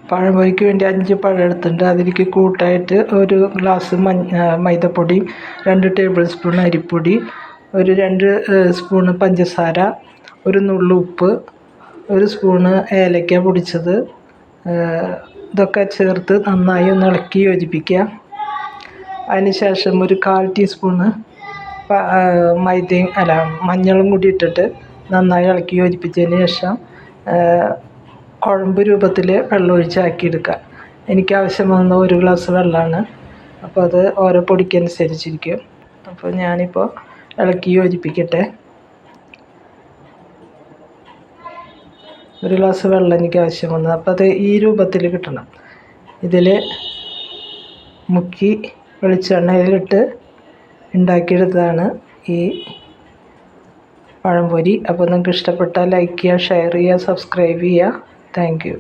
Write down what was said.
പഴംപൊരിക്ക് വേണ്ടി 5 പഴം എടുത്തിട്ടുണ്ട്. അതിലേക്ക് കൂട്ടായിട്ട് ഒരു ഗ്ലാസ് മൈദപ്പൊടി, 2 ടേബിൾ സ്പൂൺ അരിപ്പൊടി, ഒരു 2 സ്പൂണ് പഞ്ചസാര, ഒരു നുള്ളു ഉപ്പ്, 1 സ്പൂണ് ഏലക്ക പൊടിച്ചത്, ഇതൊക്കെ ചേർത്ത് നന്നായി ഒന്ന് ഇളക്കി യോജിപ്പിക്കുക. അതിനുശേഷം ഒരു 1/4 ടീസ്പൂണ് മഞ്ഞളും കൂടി ഇട്ടിട്ട് നന്നായി ഇളക്കി യോജിപ്പിച്ചതിന് ശേഷം കുഴമ്പ് രൂപത്തിൽ വെള്ളമൊഴിച്ചാക്കിയെടുക്കുക. എനിക്ക് ആവശ്യം വന്ന 1 ഗ്ലാസ് വെള്ളമാണ്. അപ്പോൾ അത് ഓരോ പൊടിക്കനുസരിച്ചിരിക്കും. അപ്പോൾ ഞാനിപ്പോൾ ഇളക്കി യോജിപ്പിക്കട്ടെ. 1 ഗ്ലാസ് വെള്ളം എനിക്ക് ആവശ്യം വന്നത്. അപ്പോൾ അത് ഈ രൂപത്തിൽ കിട്ടണം. ഇതിൽ മുക്കി വെളിച്ചെണ്ണയിലിട്ട് ഉണ്ടാക്കിയെടുത്തതാണ് ഈ പഴംപൊരി. അപ്പോൾ നിങ്ങൾക്ക് ഇഷ്ടപ്പെട്ടാൽ ലൈക്ക് ചെയ്യുക, ഷെയർ ചെയ്യുക, സബ്സ്ക്രൈബ് ചെയ്യുക. Thank you.